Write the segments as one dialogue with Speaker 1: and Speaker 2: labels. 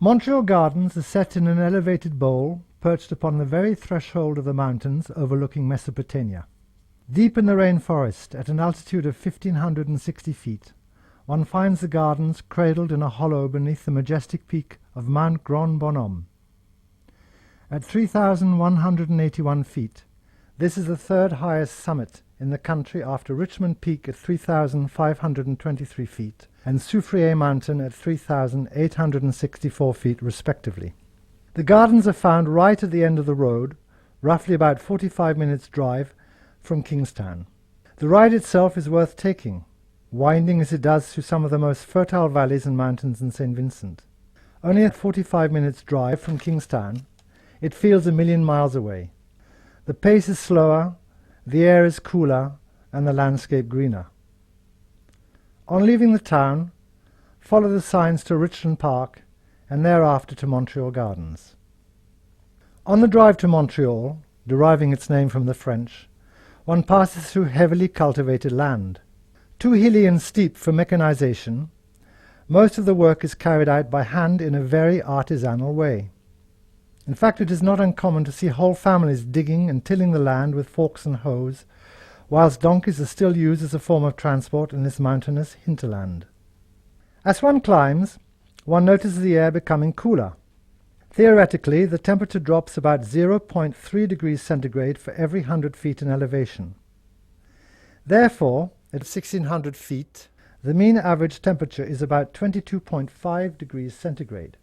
Speaker 1: Montreal Gardens is set in an elevated bowl perched upon the very threshold of the mountains overlooking Mesopotamia. Deep in the rainforest, at an altitude of 1,560 feet, one finds the gardens cradled in a hollow beneath the majestic peak of Mount Grand Bonhomme. At 3,181 feet, this is the third highest summit in the country after Richmond Peak at 3,523 feet and Soufriere Mountain at 3,864 feet respectively. The gardens are found right at the end of the road, roughly about 45 minutes' drive from Kingstown. The ride itself is worth taking, winding as it does through some of the most fertile valleys and mountains in St. Vincent. Only at 45 minutes' drive from Kingstown, it feels a million miles away. The pace is slower, the air is cooler, and the landscape greener. On leaving the town, follow the signs to Richmond Park and thereafter to Montreal Gardens. On the drive to Montreal, deriving its name from the French, one passes through heavily cultivated land. Too hilly and steep for mechanization, most of the work is carried out by hand in a very artisanal way. In fact, it is not uncommon to see whole families digging and tilling the land with forks and hoes, whilst donkeys are still used as a form of transport in this mountainous hinterland. As one climbs, one notices the air becoming cooler. Theoretically, the temperature drops about 0.3 degrees centigrade for every 100 feet in elevation. Therefore, at 1,600 feet, the mean average temperature is about 22.5 degrees centigrade,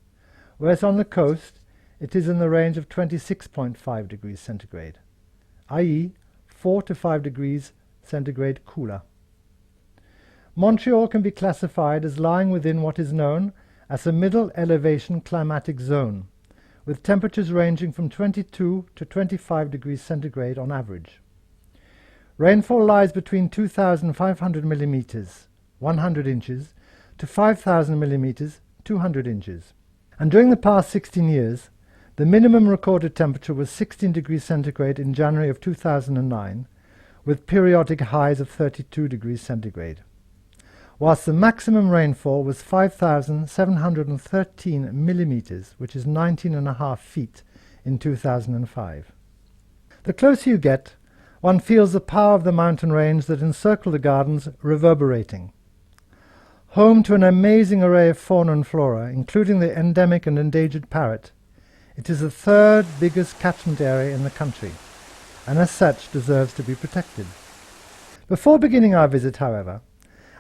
Speaker 1: whereas on the coast it is in the range of 26.5 degrees centigrade, i.e. 4 to 5 degrees centigrade cooler. Montreal can be classified as lying within what is known as a middle elevation climatic zone, with temperatures ranging from 22 to 25 degrees centigrade on average. Rainfall lies between 2,500 millimeters, 100 inches, to 5,000 millimeters, 200 inches. And during the past 16 years, the minimum recorded temperature was 16 degrees centigrade in January of 2009, with periodic highs of 32 degrees centigrade, whilst the maximum rainfall was 5,713 millimeters, which is 19.5 feet, in 2005. The closer you get, one feels the power of the mountain range that encircle the gardens reverberating. Home to an amazing array of fauna and flora, including the endemic and endangered parrot, it is the third biggest catchment area in the country, and as such deserves to be protected. Before beginning our visit, however,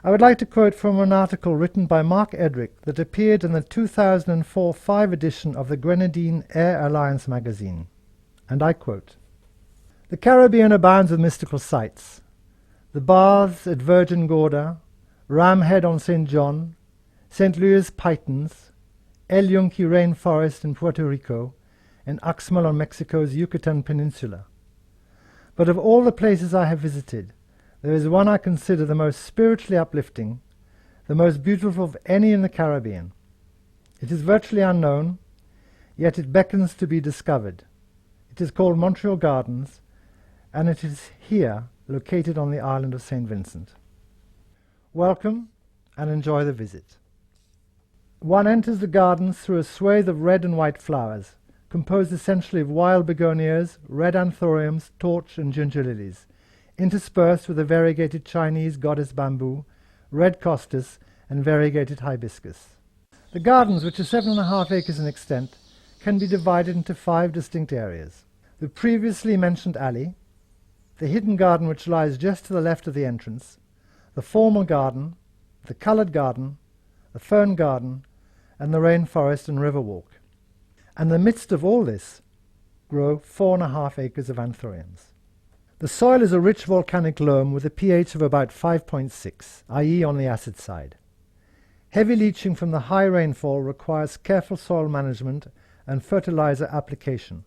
Speaker 1: I would like to quote from an article written by Mark Edrick that appeared in the 2004-5 edition of the Grenadine Air Alliance magazine, and I quote, "The Caribbean abounds with mystical sights. The baths at Virgin Gorda, Ram Head on St. John, St. Louis Pitons, El Yunque rainforest in Puerto Rico, and Uxmal on Mexico's Yucatan Peninsula. But of all the places I have visited, there is one I consider the most spiritually uplifting, the most beautiful of any in the Caribbean. It is virtually unknown, yet it beckons to be discovered. It is called Montreal Gardens, and it is here, located on the island of St. Vincent. Welcome, and enjoy the visit." One enters the gardens through a swathe of red and white flowers, composed essentially of wild begonias, red anthuriums, torch and ginger lilies, interspersed with a variegated Chinese goddess bamboo, red costus, and variegated hibiscus. The gardens, which are 7.5 acres in extent, can be divided into 5 distinct areas. The previously mentioned alley, the hidden garden which lies just to the left of the entrance, the formal garden, the coloured garden, the fern garden, and the rainforest and river walk. And in the midst of all this grow 4.5 acres of anthuriums. The soil is a rich volcanic loam with a pH of about 5.6, i.e. on the acid side. Heavy leaching from the high rainfall requires careful soil management and fertilizer application.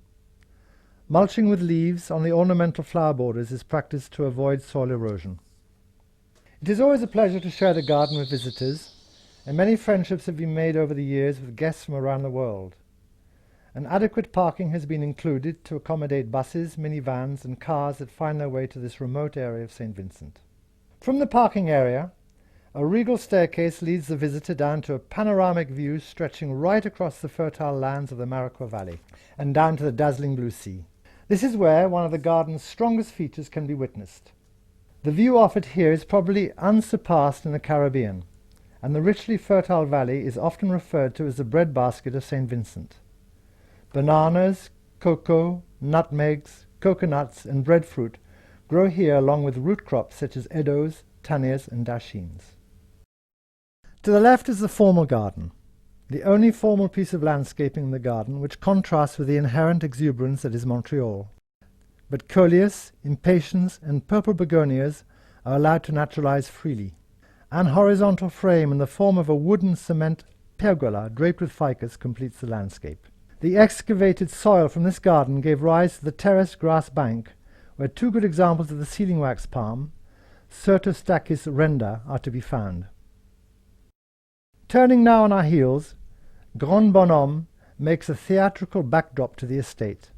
Speaker 1: Mulching with leaves on the ornamental flower borders is practiced to avoid soil erosion. It is always a pleasure to share the garden with visitors, and many friendships have been made over the years with guests from around the world. An adequate parking has been included to accommodate buses, minivans, and cars that find their way to this remote area of St. Vincent. From the parking area, A regal staircase leads the visitor down to a panoramic view stretching right across the fertile lands of the Mariqua Valley and down to the dazzling blue sea. This is where one of the garden's strongest features can be witnessed. The view offered here is probably unsurpassed in the Caribbean, and the richly fertile valley is often referred to as the breadbasket of St. Vincent. Bananas, cocoa, nutmegs, coconuts, and breadfruit grow here along with root crops such as eddos, tanias, and dashins. To the left is the formal garden, the only formal piece of landscaping in the garden which contrasts with the inherent exuberance that is Montreal. But coleus, impatiens, and purple begonias are allowed to naturalize freely. An horizontal frame in the form of a wooden cement pergola draped with ficus completes the landscape. The excavated soil from this garden gave rise to the terraced grass bank, where two good examples of the sealing wax palm, Certostachys renda, are to be found. Turning now on our heels, Grand Bonhomme makes a theatrical backdrop to the estate.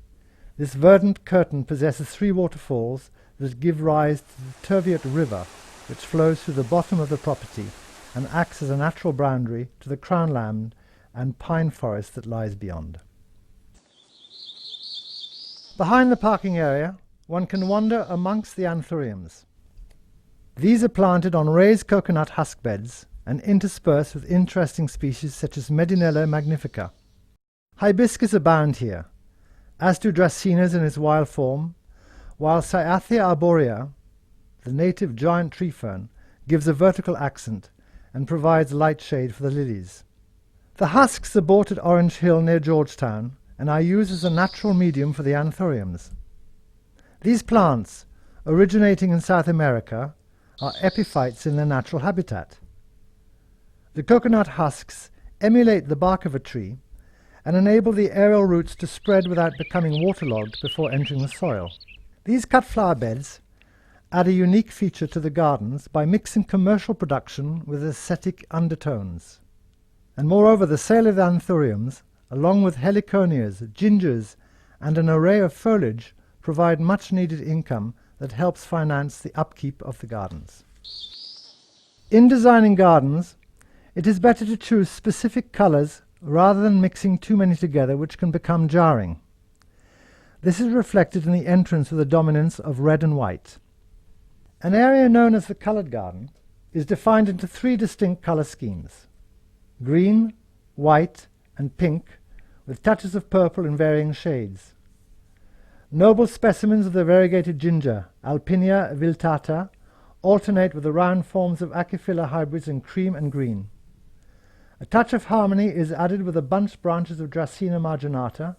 Speaker 1: This verdant curtain possesses three waterfalls that give rise to the Terviat River, which flows through the bottom of the property and acts as a natural boundary to the crown land and pine forest that lies beyond. Behind the parking area, one can wander amongst the anthuriums. These are planted on raised coconut husk beds and interspersed with interesting species such as Medinella magnifica. Hibiscus abound here, as do dracaenas in its wild form, while Cyathea arborea, the native giant tree fern, gives a vertical accent and provides light shade for the lilies. The husks are bought at Orange Hill near Georgetown and are used as a natural medium for the anthuriums. These plants, originating in South America, are epiphytes in their natural habitat. The coconut husks emulate the bark of a tree and enable the aerial roots to spread without becoming waterlogged before entering the soil. These cut flower beds add a unique feature to the gardens by mixing commercial production with aesthetic undertones. And moreover, the sale of the anthuriums, along with heliconias, gingers, and an array of foliage, provide much-needed income that helps finance the upkeep of the gardens. In designing gardens, it is better to choose specific colors rather than mixing too many together, which can become jarring. This is reflected in the entrance with the dominance of red and white. An area known as the colored garden is defined into three distinct color schemes: green, white, and pink, with touches of purple in varying shades. Noble specimens of the variegated ginger, Alpinia viltata, alternate with the round forms of Achyphila hybrids in cream and green. A touch of harmony is added with the bunched branches of Dracæna marginata,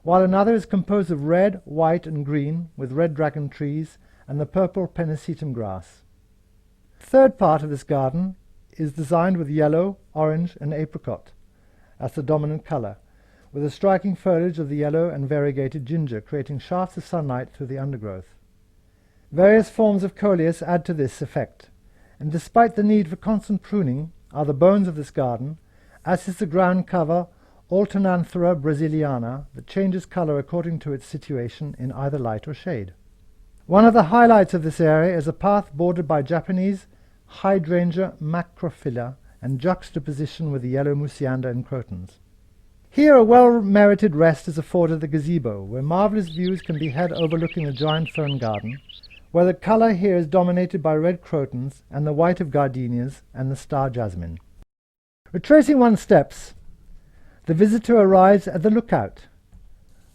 Speaker 1: while another is composed of red, white, and green with red dragon trees and the purple pennisetum grass. The third part of this garden is designed with yellow, orange, and apricot as the dominant color, with a striking foliage of the yellow and variegated ginger creating shafts of sunlight through the undergrowth. Various forms of coleus add to this effect, and despite the need for constant pruning, are the bones of this garden, as is the ground cover Alternanthera brasiliana that changes color according to its situation in either light or shade. One of the highlights of this area is a path bordered by Japanese hydrangea macrophylla and juxtaposition with the yellow musiander and crotons. Here a well-merited rest is afforded the gazebo, where marvelous views can be had overlooking the giant fern garden, where the color here is dominated by red crotons and the white of gardenias and the star jasmine. Retracing one's steps, the visitor arrives at the lookout,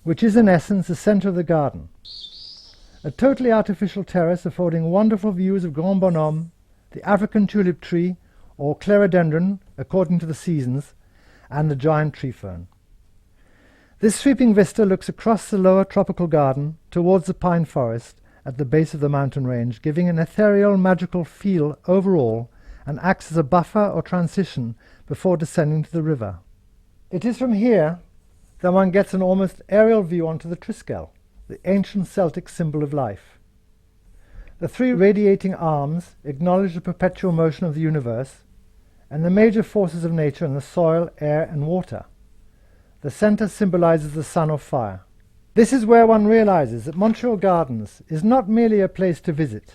Speaker 1: which is in essence the center of the garden. A totally artificial terrace affording wonderful views of Grand Bonhomme, the African tulip tree, or clerodendron, according to the seasons, and the giant tree fern. This sweeping vista looks across the lower tropical garden towards the pine forest at the base of the mountain range, giving an ethereal, magical feel overall, and acts as a buffer or transition before descending to the river. It is from here that one gets an almost aerial view onto the Triskel, the ancient Celtic symbol of life. The three radiating arms acknowledge the perpetual motion of the universe and the major forces of nature in the soil, air, and water. The center symbolizes the sun or fire. This is where one realizes that Montreal Gardens is not merely a place to visit.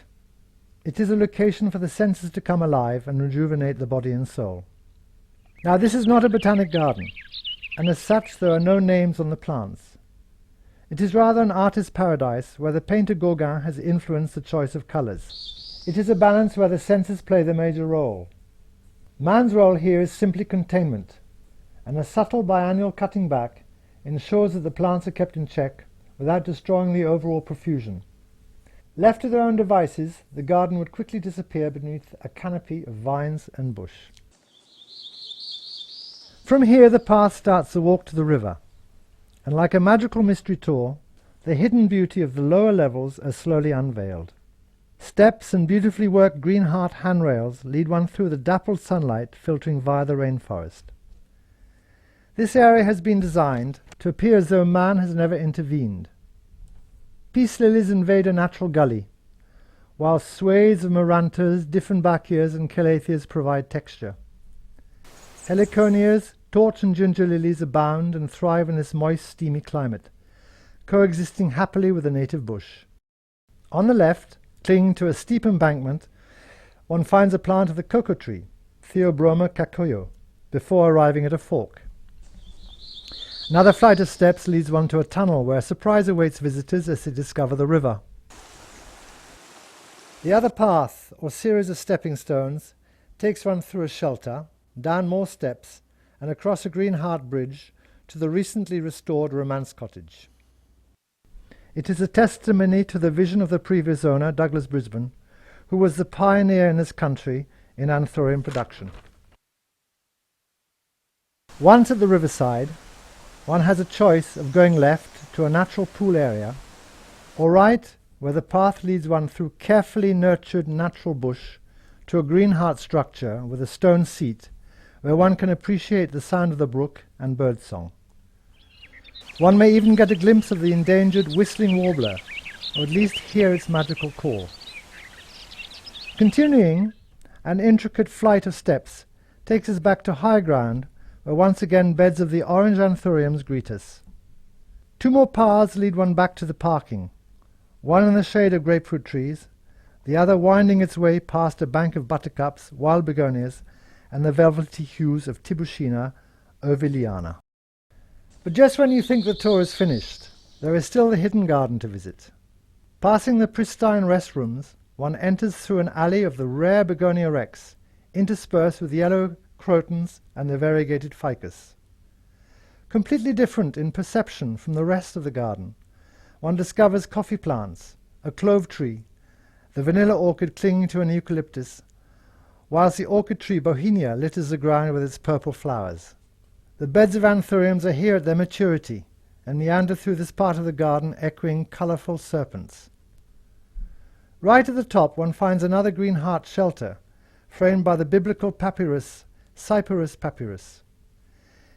Speaker 1: It is a location for the senses to come alive and rejuvenate the body and soul. Now, this is not a botanic garden, and as such there are no names on the plants. It is rather an artist's paradise where the painter Gauguin has influenced the choice of colors. It is a balance where the senses play the major role. Man's role here is simply containment, and a subtle biannual cutting back ensures that the plants are kept in check without destroying the overall profusion. Left to their own devices, the garden would quickly disappear beneath a canopy of vines and bush. From here the path starts the walk to the river, and like a magical mystery tour, the hidden beauty of the lower levels are slowly unveiled. Steps and beautifully worked green heart handrails lead one through the dappled sunlight filtering via the rainforest. This area has been designed to appear as though man has never intervened. Peace lilies invade a natural gully, while swathes of marantas, dieffenbachias and calatheas provide texture. Heliconias, torch and ginger lilies abound and thrive in this moist, steamy climate, coexisting happily with the native bush. On the left, clinging to a steep embankment, one finds a plant of the cocoa tree, Theobroma cacoyo, before arriving at a fork. Another flight of steps leads one to a tunnel where a surprise awaits visitors as they discover the river. The other path, or series of stepping stones, takes one through a shelter, down more steps, and across a green heart bridge to the recently restored Romance Cottage. It is a testimony to the vision of the previous owner, Douglas Brisbane, who was the pioneer in this country in anthurium production. Once at the riverside, one has a choice of going left to a natural pool area, or right, where the path leads one through carefully nurtured natural bush to a green heart structure with a stone seat, where one can appreciate the sound of the brook and birdsong. One may even get a glimpse of the endangered whistling warbler, or at least hear its magical call. Continuing, an intricate flight of steps takes us back to high ground, where once again beds of the orange anthuriums greet us. Two more paths lead one back to the parking, one in the shade of grapefruit trees, the other winding its way past a bank of buttercups, wild begonias, and the velvety hues of Tibouchina oviliana. But just when you think the tour is finished, there is still the hidden garden to visit. Passing the pristine restrooms, one enters through an alley of the rare Begonia rex, interspersed with yellow crotons and the variegated ficus. Completely different in perception from the rest of the garden, one discovers coffee plants, a clove tree, the vanilla orchid clinging to an eucalyptus, whilst the orchid tree Bohemia litters the ground with its purple flowers. The beds of anthuriums are here at their maturity and meander through this part of the garden echoing colourful serpents. Right at the top one finds another green heart shelter, framed by the biblical papyrus Cyperus papyrus.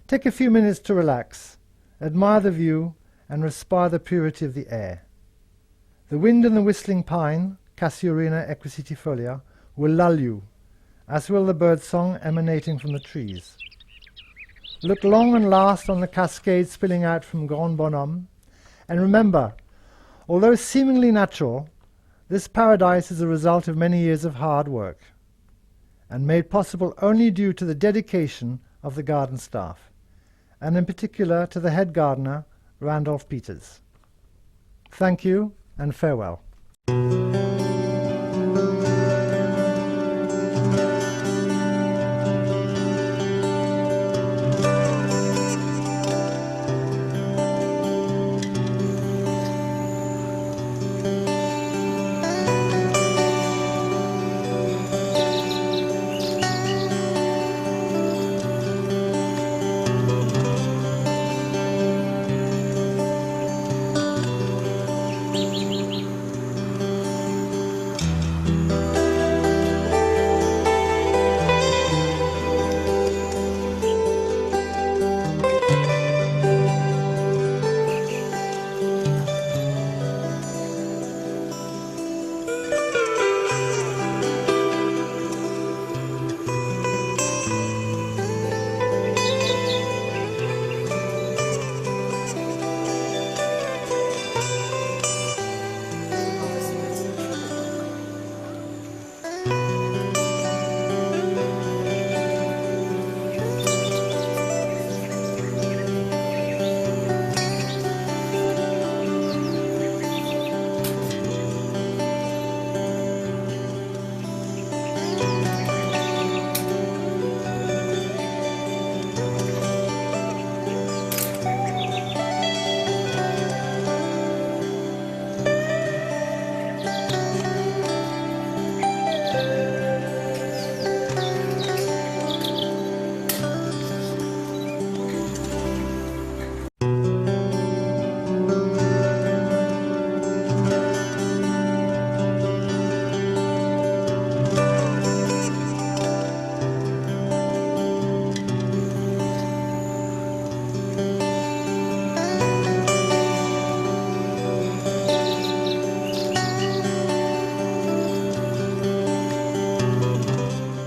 Speaker 1: Take a few minutes to relax, admire the view, and respire the purity of the air. The wind and the whistling pine, Casuarina equisetifolia, will lull you, as will the birdsong emanating from the trees. Look long and last on the cascade spilling out from Grand Bonhomme, and remember, although seemingly natural, this paradise is a result of many years of hard work, and made possible only due to the dedication of the garden staff, and in particular to the head gardener, Randolph Peters. Thank you, and farewell.